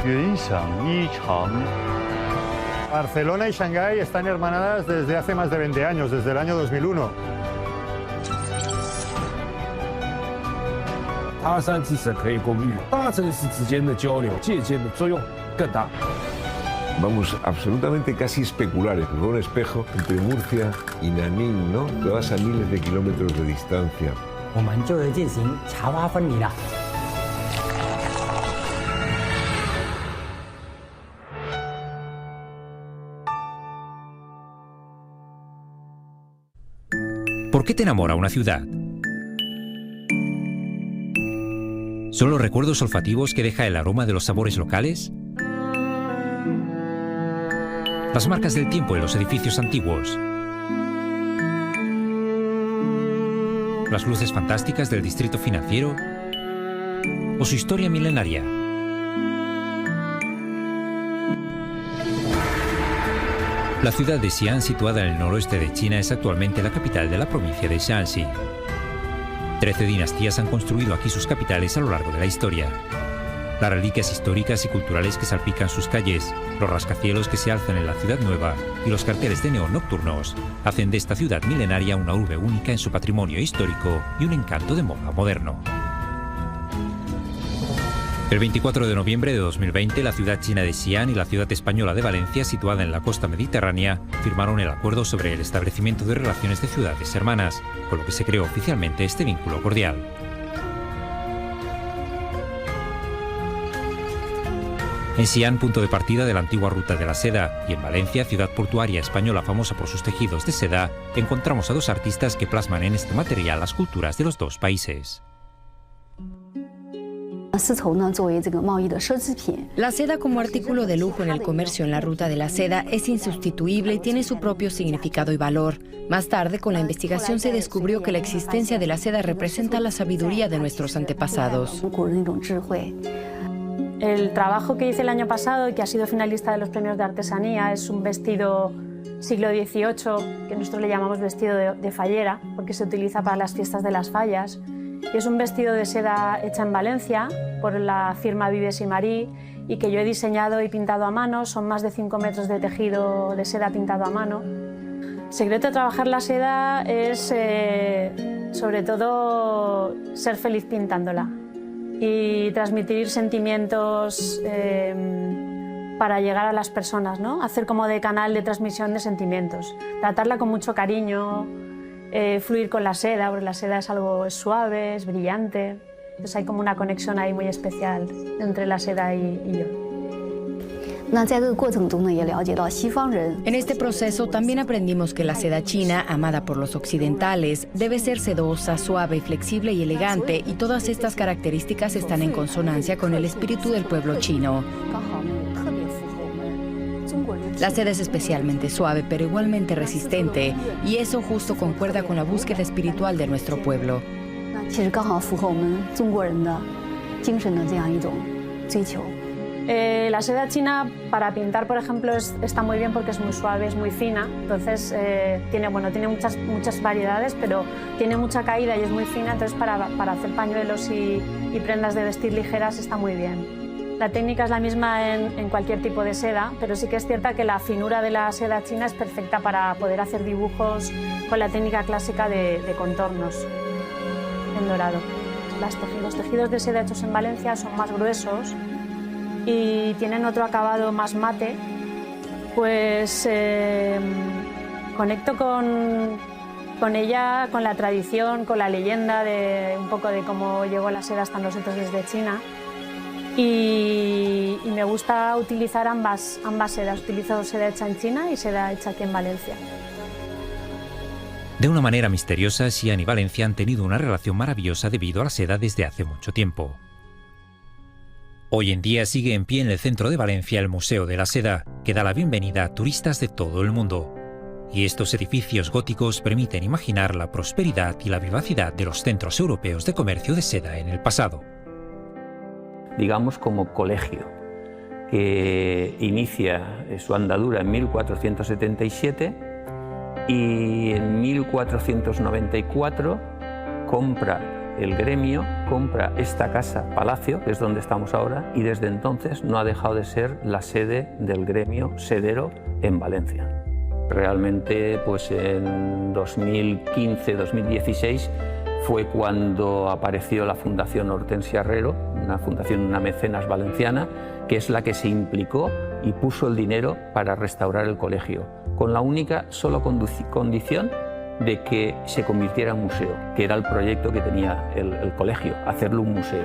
原想衣长。 Barcelona y Shanghái están hermanadas desde hace más de 20 años, desde el año 2001. 他山之石可以共遇，大城市之间的交流、借鉴的作用更大。 Vamos, absolutamente casi especulares, porque un espejo entre Murcia y Nanning, ¿no? Te vas a miles de kilómetros de distancia. 我们就是进行茶洼分离了。 ¿Por qué te enamora una ciudad? ¿Son los recuerdos olfativos que deja el aroma de los sabores locales? ¿Las marcas del tiempo en los edificios antiguos? ¿Las luces fantásticas del distrito financiero? ¿O su historia milenaria? La ciudad de Xi'an, situada en el noroeste de China, es actualmente la capital de la provincia de Shanxi. 13 dinastías han construido aquí sus capitales a lo largo de la historia. Las reliquias históricas y culturales que salpican sus calles, los rascacielos que se alzan en la ciudad nueva y los carteles de neón nocturnos hacen de esta ciudad milenaria una urbe única en su patrimonio histórico y un encanto de moda moderno. El 24 de noviembre de 2020, la ciudad china de Xi'an y la ciudad española de Valencia, situada en la costa mediterránea, firmaron el acuerdo sobre el establecimiento de relaciones de ciudades hermanas, con lo que se creó oficialmente este vínculo cordial. En Xi'an, punto de partida de la antigua ruta de la seda, y en Valencia, ciudad portuaria española famosa por sus tejidos de seda, encontramos a dos artistas que plasman en este material las culturas de los dos países. La seda como artículo de lujo en el comercio en la ruta de la seda es insustituible y tiene su propio significado y valor. Más tarde, con la investigación se descubrió que la existencia de la seda representa la sabiduría de nuestros antepasados. El trabajo que hice el año pasado y que ha sido finalista de los premios de artesanía es un vestido siglo XVIII, que nosotros le llamamos vestido de fallera, porque se utiliza para las fiestas de las fallas. Y es un vestido de seda hecha en Valencia por la firma Vives y Marí y que yo he diseñado y pintado a mano. Son más de 5 metros de tejido de seda pintado a mano. El secreto de trabajar la seda es sobre todo ser feliz pintándola y transmitir sentimientos para llegar a las personas, ¿no? Hacer como de canal de transmisión de sentimientos, tratarla con mucho cariño, fluir con la seda, porque la seda es algo suave, es brillante, entonces hay como una conexión ahí muy especial entre la seda y yo. En este proceso también aprendimos que la seda china, amada por los occidentales, debe ser sedosa, suave, flexible y elegante, y todas estas características están en consonancia con el espíritu del pueblo chino. La seda es especialmente suave, pero igualmente resistente, y eso justo concuerda con la búsqueda espiritual de nuestro pueblo. La seda china para pintar, por ejemplo, está muy bien porque es muy suave, es muy fina, entonces tiene muchas variedades, pero tiene mucha caída y es muy fina, entonces para hacer pañuelos y prendas de vestir ligeras está muy bien. La técnica es la misma en cualquier tipo de seda, pero sí que es cierta que la finura de la seda china es perfecta para poder hacer dibujos con la técnica clásica de contornos en dorado. Los tejidos de seda hechos en Valencia son más gruesos y tienen otro acabado más mate, pues conecto con ella, con la tradición, con la leyenda de un poco de cómo llegó la seda hasta nosotros desde China. Y me gusta utilizar ambas sedas. Utilizo seda hecha en China y seda hecha aquí en Valencia. De una manera misteriosa, Xi'an y Valencia han tenido una relación maravillosa debido a la seda desde hace mucho tiempo. Hoy en día sigue en pie en el centro de Valencia el Museo de la Seda, que da la bienvenida a turistas de todo el mundo. Y estos edificios góticos permiten imaginar la prosperidad y la vivacidad de los centros europeos de comercio de seda en el pasado. Digamos como colegio, que inicia su andadura en 1477 y en 1494 compra el gremio compra esta casa, Palacio, que es donde estamos ahora, y desde entonces no ha dejado de ser la sede del gremio sedero en Valencia. Realmente, pues en 2015-2016 fue cuando apareció la Fundación Hortensia Herrero, una mecenas valenciana, que es la que se implicó y puso el dinero para restaurar el colegio, con la única solo condición de que se convirtiera en museo, que era el proyecto que tenía el colegio, hacerlo un museo.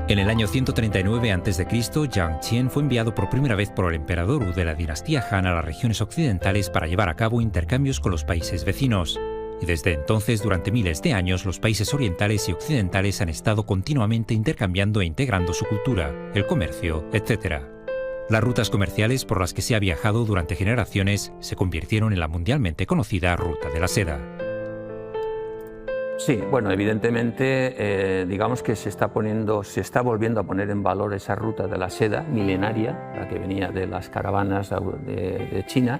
En el año 139 a.C., Jiang Qian fue enviado por primera vez por el emperador Wu de la dinastía Han a las regiones occidentales para llevar a cabo intercambios con los países vecinos. Y desde entonces, durante miles de años, los países orientales y occidentales han estado continuamente intercambiando e integrando su cultura, el comercio, etc. Las rutas comerciales por las que se ha viajado durante generaciones se convirtieron en la mundialmente conocida Ruta de la Seda. Sí, bueno, evidentemente, digamos que se está volviendo a poner en valor esa ruta de la seda milenaria, la que venía de las caravanas de China,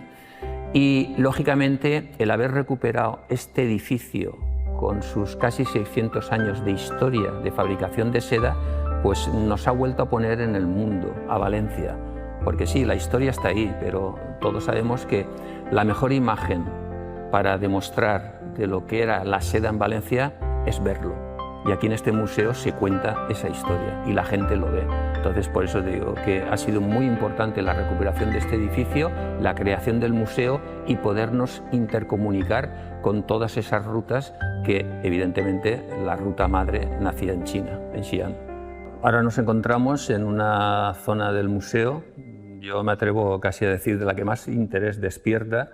y lógicamente el haber recuperado este edificio con sus casi 600 años de historia de fabricación de seda, pues nos ha vuelto a poner en el mundo, a Valencia, porque sí, la historia está ahí, pero todos sabemos que la mejor imagen para demostrar de lo que era la seda en Valencia es verlo. Y aquí en este museo se cuenta esa historia y la gente lo ve. Entonces, por eso digo que ha sido muy importante la recuperación de este edificio, la creación del museo y podernos intercomunicar con todas esas rutas que, evidentemente, la ruta madre nacía en China, en Xi'an. Ahora nos encontramos en una zona del museo, yo me atrevo casi a decir de la que más interés despierta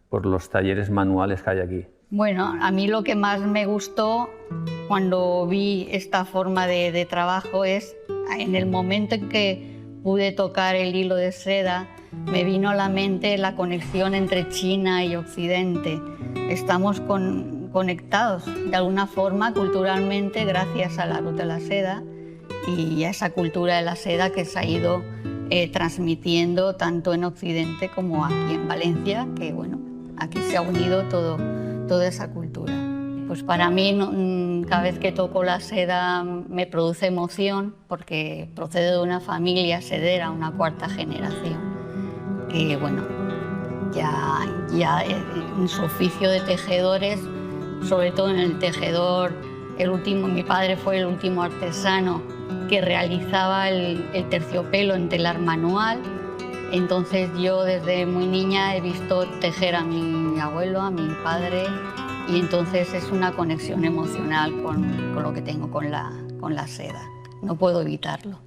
por los talleres manuales que hay aquí. Bueno, a mí lo que más me gustó cuando vi esta forma de trabajo es en el momento en que pude tocar el hilo de seda, me vino a la mente la conexión entre China y Occidente. Estamos conectados de alguna forma culturalmente gracias a la Ruta de la Seda y a esa cultura de la seda que se ha ido transmitiendo tanto en Occidente como aquí en Valencia, que bueno, aquí se ha unido toda esa cultura. Pues para mí, cada vez que toco la seda me produce emoción porque procedo de una familia sedera, una cuarta generación, que bueno, ya en su oficio de tejedores, sobre todo en el tejedor, mi padre fue el último artesano que realizaba el terciopelo en telar manual. Entonces yo desde muy niña he visto tejer a mi abuelo, a mi padre, y entonces es una conexión emocional con lo que tengo con la seda. No puedo evitarlo.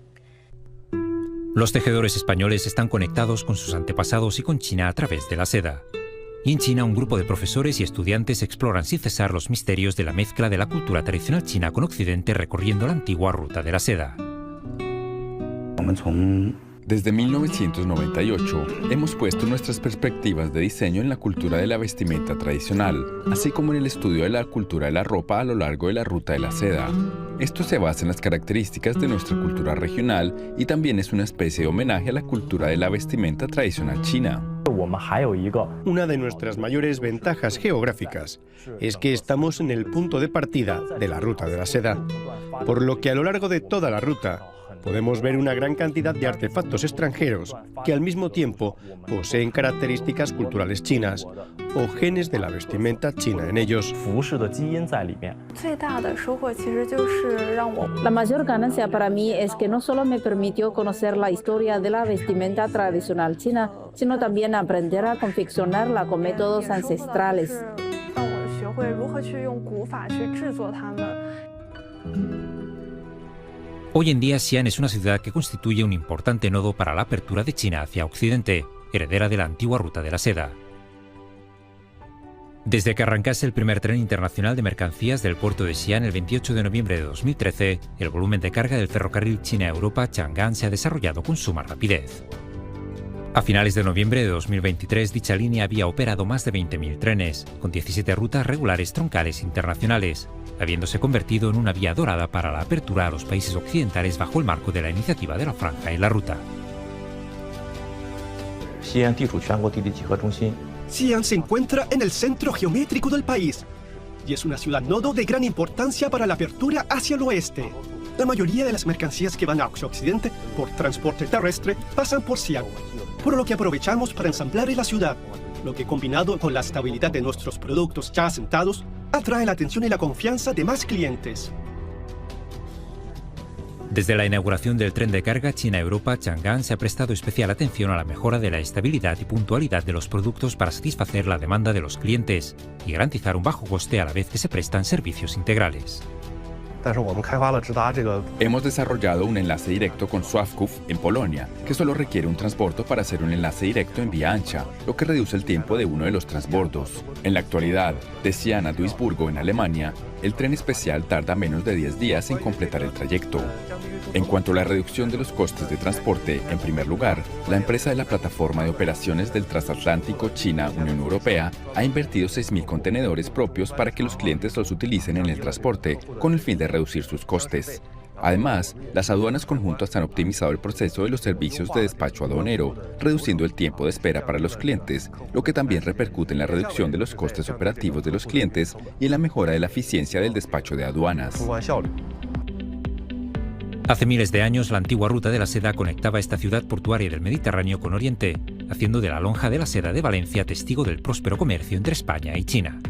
Los tejedores españoles están conectados con sus antepasados y con China a través de la seda. Y en China un grupo de profesores y estudiantes exploran sin cesar los misterios de la mezcla de la cultura tradicional china con Occidente recorriendo la antigua Ruta de la Seda. Desde 1998 hemos puesto nuestras perspectivas de diseño en la cultura de la vestimenta tradicional, así como en el estudio de la cultura de la ropa a lo largo de la Ruta de la Seda. Esto se basa en las características de nuestra cultura regional y también es una especie de homenaje a la cultura de la vestimenta tradicional china. Una de nuestras mayores ventajas geográficas es que estamos en el punto de partida de la Ruta de la Seda, por lo que a lo largo de toda la ruta podemos ver una gran cantidad de artefactos extranjeros que al mismo tiempo poseen características culturales chinas o genes de la vestimenta china en ellos. La mayor ganancia para mí es que no solo me permitió conocer la historia de la vestimenta tradicional china, sino también aprender a confeccionarla con métodos ancestrales. Hoy en día Xi'an es una ciudad que constituye un importante nodo para la apertura de China hacia Occidente, heredera de la antigua Ruta de la Seda. Desde que arrancase el primer tren internacional de mercancías del puerto de Xi'an el 28 de noviembre de 2013, el volumen de carga del ferrocarril China-Europa Chang'an se ha desarrollado con suma rapidez. A finales de noviembre de 2023, dicha línea había operado más de 20.000 trenes, con 17 rutas regulares troncales internacionales, habiéndose convertido en una vía dorada para la apertura a los países occidentales bajo el marco de la iniciativa de la Franja y la Ruta. Xi'an se encuentra en el centro geométrico del país. y es una ciudad nodo de gran importancia para la apertura hacia el oeste. La mayoría de las mercancías que van hacia Occidente por transporte terrestre pasan por Xi'an, por lo que aprovechamos para ensamblar en la ciudad, lo que combinado con la estabilidad de nuestros productos ya asentados, atrae la atención y la confianza de más clientes. Desde la inauguración del tren de carga China-Europa, Chang'an se ha prestado especial atención a la mejora de la estabilidad y puntualidad de los productos para satisfacer la demanda de los clientes y garantizar un bajo coste a la vez que se prestan servicios integrales. Hemos desarrollado un enlace directo con Sławków en Polonia, que solo requiere un transbordo para hacer un enlace directo en vía ancha, lo que reduce el tiempo de uno de los transbordos. En la actualidad, de Xi'an a Duisburgo en Alemania, el tren especial tarda menos de 10 días en completar el trayecto. En cuanto a la reducción de los costes de transporte, en primer lugar, la empresa de la plataforma de operaciones del transatlántico China-Unión Europea ha invertido 6.000 contenedores propios para que los clientes los utilicen en el transporte, con el fin de reducir sus costes. Además, las aduanas conjuntas han optimizado el proceso de los servicios de despacho aduanero, reduciendo el tiempo de espera para los clientes, lo que también repercute en la reducción de los costes operativos de los clientes y en la mejora de la eficiencia del despacho de aduanas. Hace miles de años, la antigua ruta de la seda conectaba esta ciudad portuaria del Mediterráneo con Oriente, haciendo de la lonja de la seda de Valencia testigo del próspero comercio entre España y China.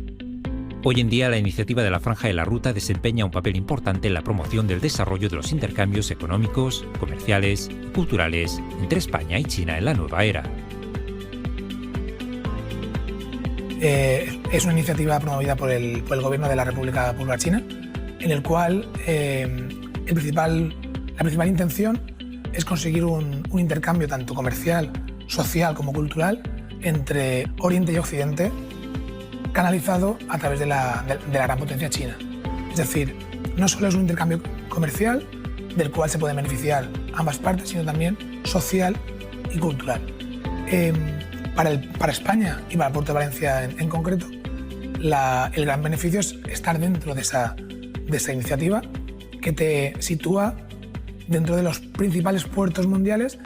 Hoy en día, la iniciativa de la Franja de la Ruta desempeña un papel importante en la promoción del desarrollo de los intercambios económicos, comerciales y culturales entre España y China en la nueva era. Es una iniciativa promovida por el Gobierno de la República Popular China, en el cual la principal intención es conseguir un intercambio tanto comercial, social como cultural entre Oriente y Occidente, canalizado a través de la gran potencia china. Es decir, no solo es un intercambio comercial del cual se pueden beneficiar ambas partes, sino también social y cultural. Para España y para el Puerto de Valencia en concreto, el gran beneficio es estar dentro de esa iniciativa que te sitúa dentro de los principales puertos mundiales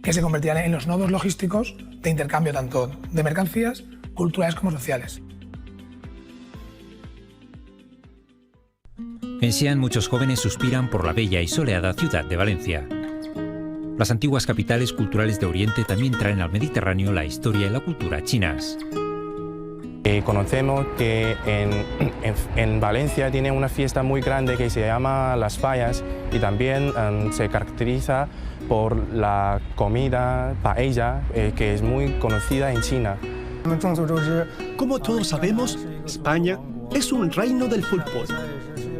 que se convertirán en los nodos logísticos de intercambio tanto de mercancías, culturales como sociales. En Xi'an, muchos jóvenes suspiran por la bella y soleada ciudad de Valencia. Las antiguas capitales culturales de Oriente también traen al Mediterráneo la historia y la cultura chinas. Conocemos que en Valencia tiene una fiesta muy grande que se llama Las Fallas y también se caracteriza por la comida paella que es muy conocida en China. Como todos sabemos, España es un reino del fútbol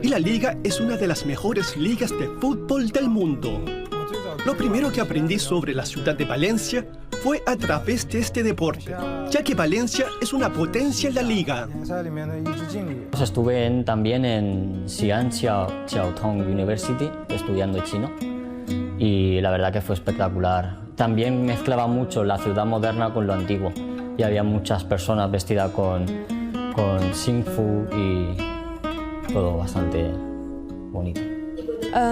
y la liga es una de las mejores ligas de fútbol del mundo. Lo primero que aprendí sobre la ciudad de Valencia fue a través de este deporte, ya que Valencia es una potencia en la liga. Estuve también en Xi'an Jiaotong University estudiando chino y la verdad que fue espectacular. También mezclaba mucho la ciudad moderna con lo antiguo y había muchas personas vestidas con xingfu y todo bastante bonito.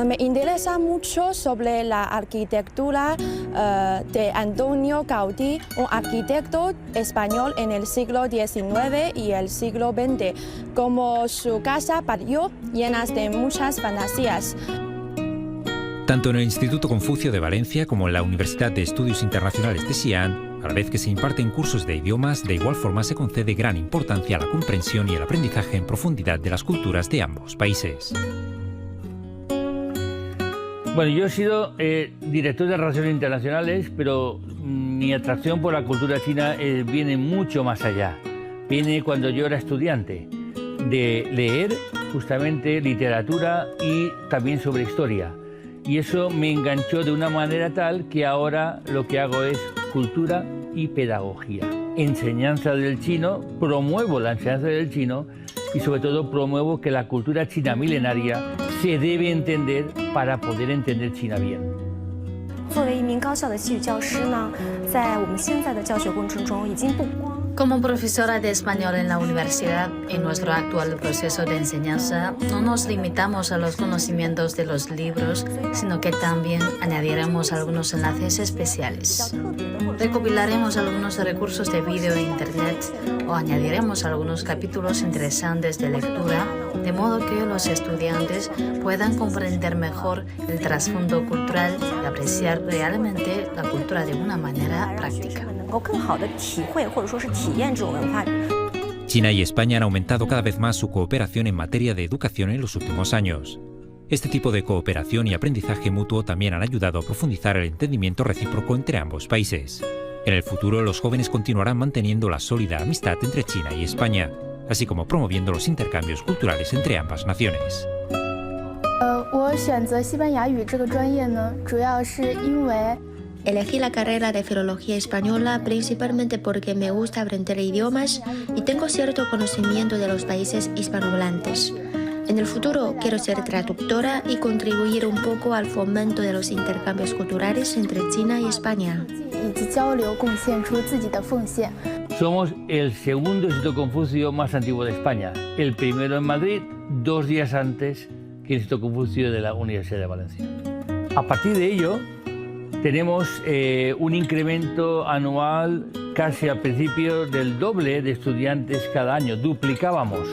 Me interesa mucho sobre la arquitectura de Antonio Gaudí, un arquitecto español en el siglo XIX y el siglo XX, como su casa Batlló, llenas de muchas fantasías. Tanto en el Instituto Confucio de Valencia como en la Universidad de Estudios Internacionales de Xi'an, a la vez que se imparten cursos de idiomas, de igual forma se concede gran importancia a la comprensión y el aprendizaje en profundidad de las culturas de ambos países. Bueno, yo he sido director de Relaciones Internacionales, pero mi atracción por la cultura china viene mucho más allá. Viene cuando yo era estudiante, de leer justamente literatura y también sobre historia. Y eso me enganchó de una manera tal que ahora lo que hago es cultura y pedagogía. Enseñanza del chino, promuevo la enseñanza del chino y sobre todo promuevo que la cultura china milenaria se debe entender para poder entender China bien. Como profesora de español en la universidad, en nuestro actual proceso de enseñanza, no nos limitamos a los conocimientos de los libros, sino que también añadiremos algunos enlaces especiales. Recopilaremos algunos recursos de vídeo e internet, o añadiremos algunos capítulos interesantes de lectura, de modo que los estudiantes puedan comprender mejor el trasfondo cultural y apreciar realmente la cultura de una manera práctica. China y España han aumentado cada vez más su cooperación en materia de educación en los últimos años. Este tipo de cooperación y aprendizaje mutuo también han ayudado a profundizar el entendimiento recíproco entre ambos países. En el futuro, los jóvenes continuarán manteniendo la sólida amistad entre China y España, así como promoviendo los intercambios culturales entre ambas naciones. Elegí la carrera de Filología Española principalmente porque me gusta aprender idiomas y tengo cierto conocimiento de los países hispanohablantes. En el futuro quiero ser traductora y contribuir un poco al fomento de los intercambios culturales entre China y España. Somos el segundo Instituto Confucio más antiguo de España, el primero en Madrid, 2 días antes que el Instituto Confucio de la Universidad de Valencia. A partir de ello, tenemos un incremento anual casi al principio del doble de estudiantes cada año, duplicábamos.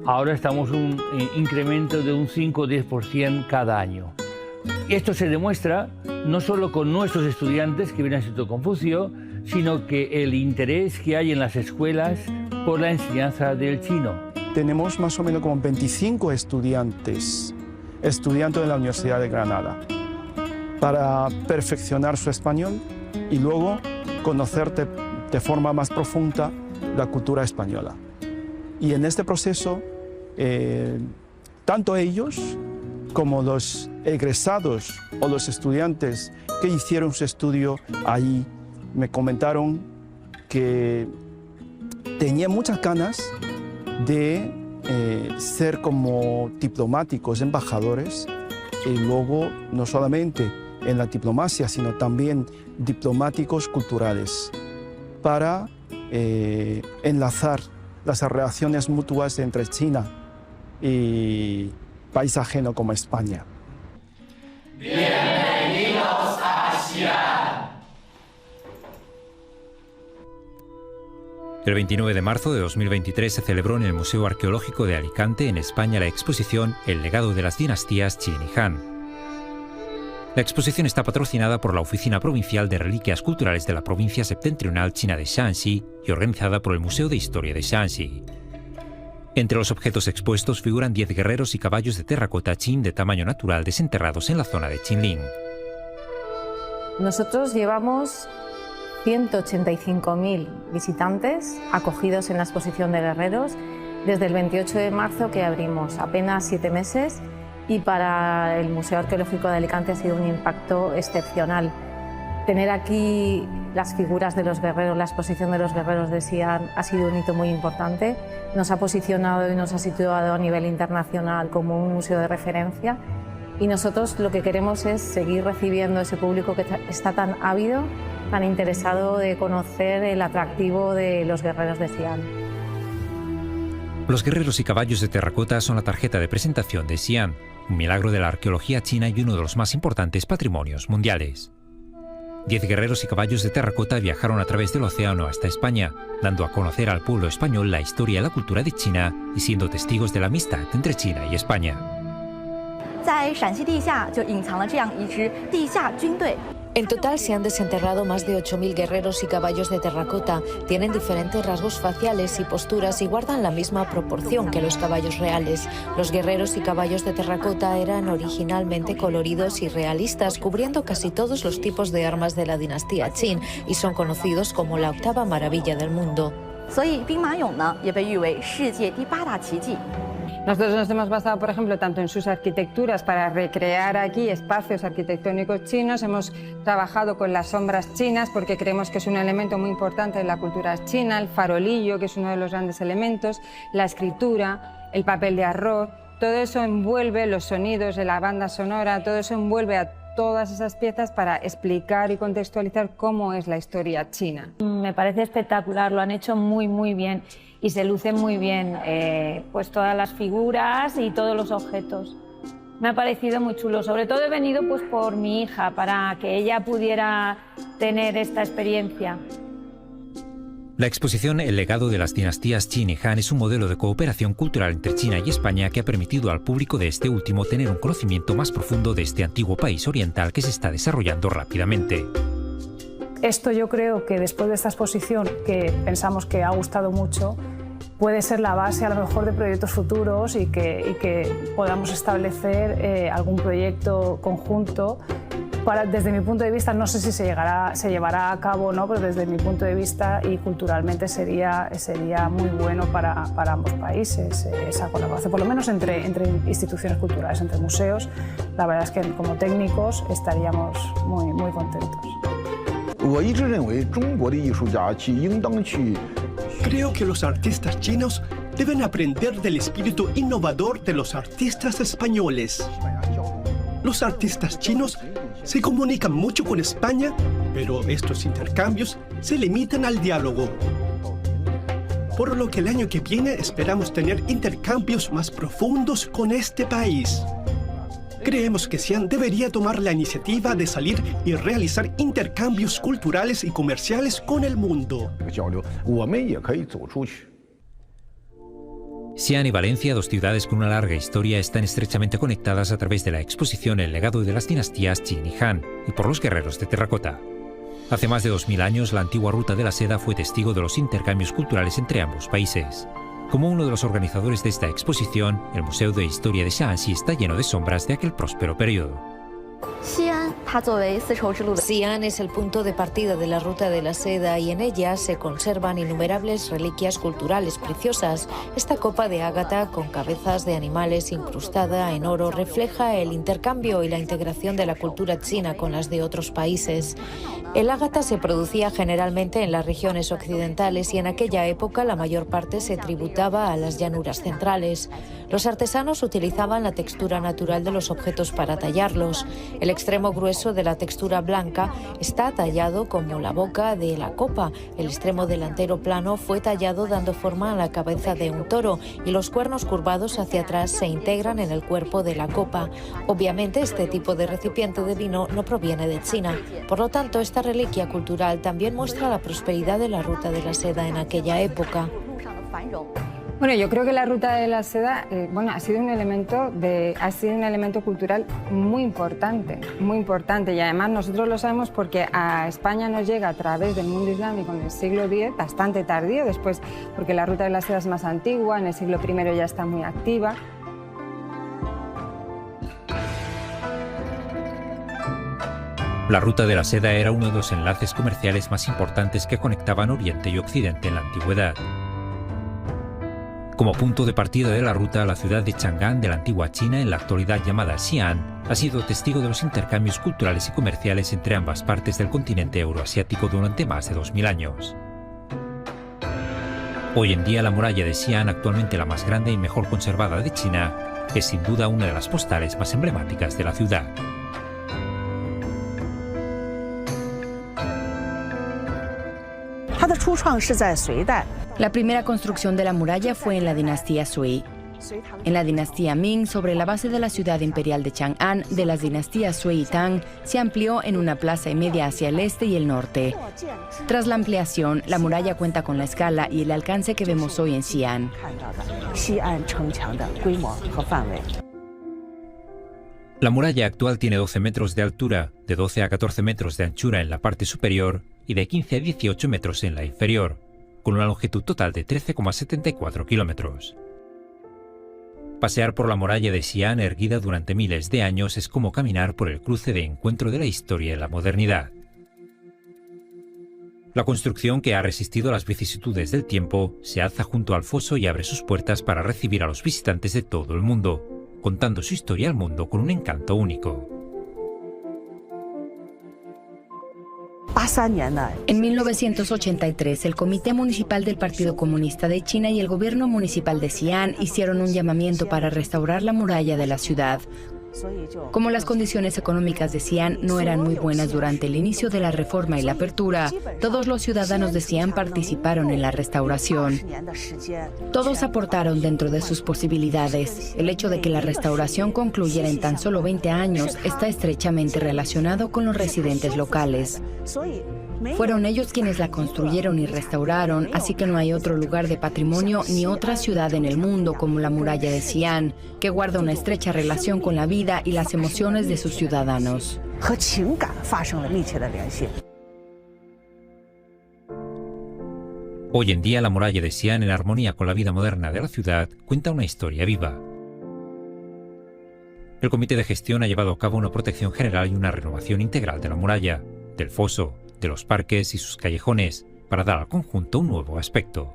Ahora estamos un incremento de un 5 o 10% cada año. Esto se demuestra no solo con nuestros estudiantes que vienen al Instituto Confucio, sino que el interés que hay en las escuelas por la enseñanza del chino. Tenemos más o menos como 25 estudiantes de la Universidad de Granada para perfeccionar su español y luego conocer de forma más profunda la cultura española. Y en este proceso, tanto ellos como los egresados o los estudiantes que hicieron su estudio ahí me comentaron que tenían muchas ganas de ser como diplomáticos, embajadores, y luego no solamente en la diplomacia, sino también diplomáticos culturales, para enlazar las relaciones mutuas entre China y país ajeno como España. Bienvenidos a Xi'an. El 29 de marzo de 2023 se celebró en el Museo Arqueológico de Alicante, en España, la exposición El legado de las dinastías Qin y Han. La exposición está patrocinada por la Oficina Provincial de Reliquias Culturales de la Provincia Septentrional China de Shanxi y organizada por el Museo de Historia de Shanxi. Entre los objetos expuestos figuran 10 guerreros y caballos de terracota Qin de tamaño natural desenterrados en la zona de Qinling. Nosotros llevamos 185.000 visitantes acogidos en la exposición de guerreros desde el 28 de marzo que abrimos, apenas 7 meses, y para el Museo Arqueológico de Alicante ha sido un impacto excepcional. Tener aquí las figuras de los guerreros, la exposición de los guerreros de Xi'an ha sido un hito muy importante. Nos ha posicionado y nos ha situado a nivel internacional como un museo de referencia, y nosotros lo que queremos es seguir recibiendo ese público que está tan ávido, tan interesado de conocer el atractivo de los guerreros de Xi'an. Los guerreros y caballos de terracota son la tarjeta de presentación de Xi'an, un milagro de la arqueología china y uno de los más importantes patrimonios mundiales. 10 guerreros y caballos de terracota viajaron a través del océano hasta España, dando a conocer al pueblo español la historia y la cultura de China y siendo testigos de la amistad entre China y España. En total se han desenterrado más de 8.000 guerreros y caballos de terracota. Tienen diferentes rasgos faciales y posturas y guardan la misma proporción que los caballos reales. Los guerreros y caballos de terracota eran originalmente coloridos y realistas, cubriendo casi todos los tipos de armas de la dinastía Qin, y son conocidos como la octava maravilla del mundo. Nosotros nos hemos basado, por ejemplo, tanto en sus arquitecturas para recrear aquí espacios arquitectónicos chinos. Hemos trabajado con las sombras chinas porque creemos que es un elemento muy importante de la cultura china, el farolillo, que es uno de los grandes elementos, la escritura, el papel de arroz. Todo eso envuelve los sonidos de la banda sonora, todo eso envuelve a todas esas piezas para explicar y contextualizar cómo es la historia china. Me parece espectacular, lo han hecho muy, muy bien. Y se lucen muy bien pues todas las figuras y todos los objetos. Me ha parecido muy chulo. Sobre todo he venido pues por mi hija, para que ella pudiera tener esta experiencia. La exposición El legado de las dinastías Qin y Han es un modelo de cooperación cultural entre China y España que ha permitido al público de este último tener un conocimiento más profundo de este antiguo país oriental que se está desarrollando rápidamente. Esto yo creo que después de esta exposición, que pensamos que ha gustado mucho, puede ser la base a lo mejor de proyectos futuros y que podamos establecer algún proyecto conjunto. Desde mi punto de vista, no sé si se llevará a cabo o no, pero desde mi punto de vista y culturalmente sería muy bueno para ambos países esa colaboración, por lo menos entre instituciones culturales, entre museos. La verdad es que como técnicos estaríamos muy contentos. Creo que los artistas chinos deben aprender del espíritu innovador de los artistas españoles. Los artistas chinos se comunican mucho con España, pero estos intercambios se limitan al diálogo. Por lo que el año que viene esperamos tener intercambios más profundos con este país. Creemos que Xi'an debería tomar la iniciativa de salir y realizar intercambios culturales y comerciales con el mundo. Xi'an y Valencia, dos ciudades con una larga historia, están estrechamente conectadas a través de la exposición El legado de las dinastías Qin y Han y por los guerreros de terracota. Hace más de 2000 años, la antigua Ruta de la Seda fue testigo de los intercambios culturales entre ambos países. Como uno de los organizadores de esta exposición, el Museo de Historia de Shaanxi está lleno de sombras de aquel próspero periodo. Xi'an es el punto de partida de la Ruta de la Seda y en ella se conservan innumerables reliquias culturales preciosas. Esta copa de ágata con cabezas de animales incrustada en oro refleja el intercambio y la integración de la cultura china con las de otros países. El ágata se producía generalmente en las regiones occidentales y en aquella época la mayor parte se tributaba a las llanuras centrales. Los artesanos utilizaban la textura natural de los objetos para tallarlos. El extremo grueso de la textura blanca está tallado como la boca de la copa. El extremo delantero plano fue tallado dando forma a la cabeza de un toro y los cuernos curvados hacia atrás se integran en el cuerpo de la copa. Obviamente este tipo de recipiente de vino no proviene de China. Por lo tanto, esta reliquia cultural también muestra la prosperidad de la Ruta de la Seda en aquella época. Bueno, yo creo que la Ruta de la Seda ha sido un elemento cultural muy importante y además nosotros lo sabemos porque a España nos llega a través del mundo islámico en el siglo X, bastante tardío después, porque la Ruta de la Seda es más antigua, en el siglo I ya está muy activa. La Ruta de la Seda era uno de los enlaces comerciales más importantes que conectaban Oriente y Occidente en la antigüedad. Como punto de partida de la ruta, la ciudad de Chang'an de la antigua China, en la actualidad llamada Xi'an, ha sido testigo de los intercambios culturales y comerciales entre ambas partes del continente euroasiático durante más de 2000 años. Hoy en día, la muralla de Xi'an, actualmente la más grande y mejor conservada de China, es sin duda una de las postales más emblemáticas de la ciudad. La primera construcción de la muralla fue en la dinastía Sui. En la dinastía Ming, sobre la base de la ciudad imperial de Chang'an de las dinastías Sui y Tang, se amplió en una plaza y media hacia el este y el norte. Tras la ampliación, la muralla cuenta con la escala y el alcance que vemos hoy en Xi'an. La muralla actual tiene 12 metros de altura, de 12 a 14 metros de anchura en la parte superior y de 15 a 18 metros en la inferior, con una longitud total de 13,74 kilómetros. Pasear por la muralla de Xi'an, erguida durante miles de años, es como caminar por el cruce de encuentro de la historia y la modernidad. La construcción, que ha resistido las vicisitudes del tiempo, se alza junto al foso y abre sus puertas para recibir a los visitantes de todo el mundo, contando su historia al mundo con un encanto único. En 1983, el Comité Municipal del Partido Comunista de China y el Gobierno Municipal de Xi'an hicieron un llamamiento para restaurar la muralla de la ciudad. Como las condiciones económicas de Xi'an no eran muy buenas durante el inicio de la reforma y la apertura, todos los ciudadanos de Xi'an participaron en la restauración. Todos aportaron dentro de sus posibilidades. El hecho de que la restauración concluyera en tan solo 20 años está estrechamente relacionado con los residentes locales. Fueron ellos quienes la construyeron y restauraron, así que no hay otro lugar de patrimonio ni otra ciudad en el mundo como la muralla de Xi'an, que guarda una estrecha relación con la vida y las emociones de sus ciudadanos. Hoy en día la muralla de Xi'an, en armonía con la vida moderna de la ciudad, cuenta una historia viva. El comité de gestión ha llevado a cabo una protección general y una renovación integral de la muralla, del foso, de los parques y sus callejones, para dar al conjunto un nuevo aspecto.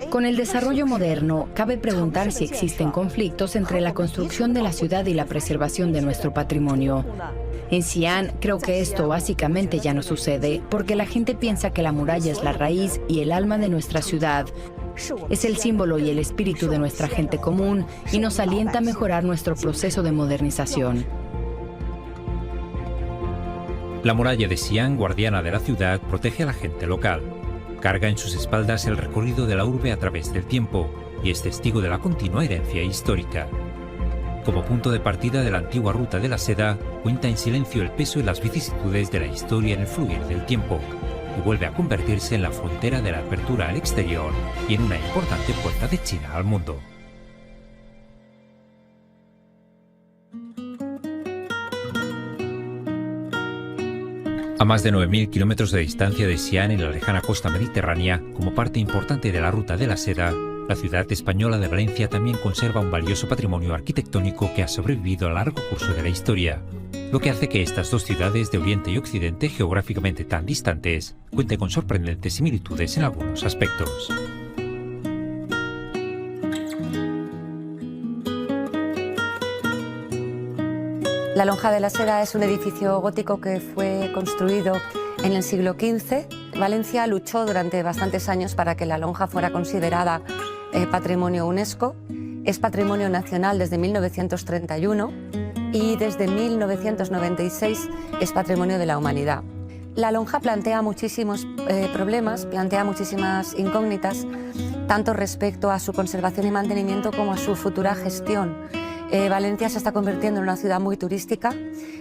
Con el desarrollo moderno, cabe preguntar si existen conflictos entre la construcción de la ciudad y la preservación de nuestro patrimonio. En Xi'an creo que esto básicamente ya no sucede, porque la gente piensa que la muralla es la raíz y el alma de nuestra ciudad. Es el símbolo y el espíritu de nuestra gente común y nos alienta a mejorar nuestro proceso de modernización. La muralla de Xi'an, guardiana de la ciudad, protege a la gente local. Carga en sus espaldas el recorrido de la urbe a través del tiempo y es testigo de la continua herencia histórica. Como punto de partida de la antigua ruta de la seda, cuenta en silencio el peso y las vicisitudes de la historia en el fluir del tiempo y vuelve a convertirse en la frontera de la apertura al exterior y en una importante puerta de China al mundo. A más de 9.000 kilómetros de distancia de Xi'an, en la lejana costa mediterránea, como parte importante de la ruta de la seda, la ciudad española de Valencia también conserva un valioso patrimonio arquitectónico que ha sobrevivido a largo curso de la historia, lo que hace que estas dos ciudades de Oriente y Occidente, geográficamente tan distantes, cuenten con sorprendentes similitudes en algunos aspectos. La Lonja de la Seda es un edificio gótico que fue construido en el siglo XV. Valencia luchó durante bastantes años para que la lonja fuera considerada Patrimonio UNESCO. Es Patrimonio Nacional desde 1931 y desde 1996 es Patrimonio de la Humanidad. La lonja plantea muchísimos problemas, plantea muchísimas incógnitas, tanto respecto a su conservación y mantenimiento como a su futura gestión. Valencia se está convirtiendo en una ciudad muy turística,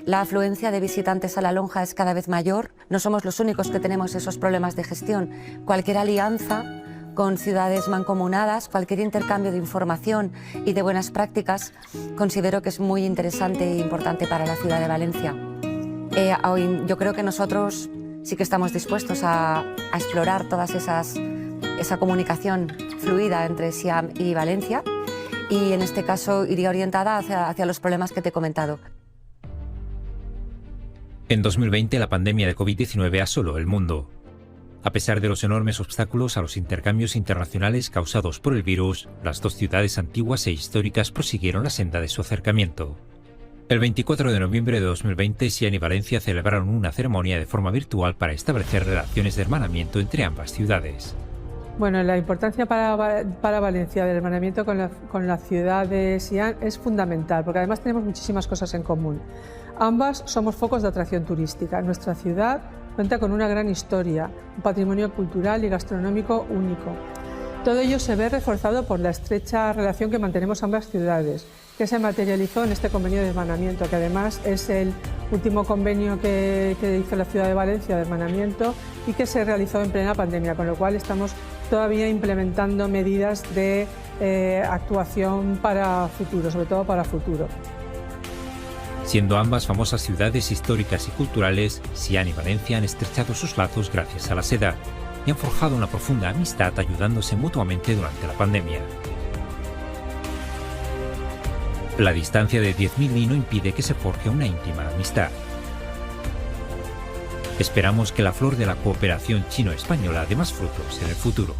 la afluencia de visitantes a la lonja es cada vez mayor, no somos los únicos que tenemos esos problemas de gestión. Cualquier alianza con ciudades mancomunadas, cualquier intercambio de información y de buenas prácticas, considero que es muy interesante e importante para la ciudad de Valencia. Yo creo que nosotros sí que estamos dispuestos a explorar esa comunicación fluida entre Xi'an y Valencia, y en este caso iría orientada hacia los problemas que te he comentado. En 2020 la pandemia de COVID-19 asoló el mundo. A pesar de los enormes obstáculos a los intercambios internacionales causados por el virus, las dos ciudades antiguas e históricas prosiguieron la senda de su acercamiento. El 24 de noviembre de 2020, Xi'an y Valencia celebraron una ceremonia de forma virtual para establecer relaciones de hermanamiento entre ambas ciudades. Bueno, la importancia para Valencia del hermanamiento con la ciudad de Xi'an es fundamental, porque además tenemos muchísimas cosas en común. Ambas somos focos de atracción turística. Nuestra ciudad cuenta con una gran historia, un patrimonio cultural y gastronómico único. Todo ello se ve reforzado por la estrecha relación que mantenemos ambas ciudades, que se materializó en este convenio de hermanamiento, que además es el último convenio que hizo la ciudad de Valencia de hermanamiento y que se realizó en plena pandemia, con lo cual estamos todavía implementando medidas de actuación para futuro, sobre todo para futuro. Siendo ambas famosas ciudades históricas y culturales, Xi'an y Valencia han estrechado sus lazos gracias a la seda y han forjado una profunda amistad ayudándose mutuamente durante la pandemia. La distancia de 10.000 li no impide que se forje una íntima amistad. Esperamos que la flor de la cooperación chino-española dé más frutos en el futuro.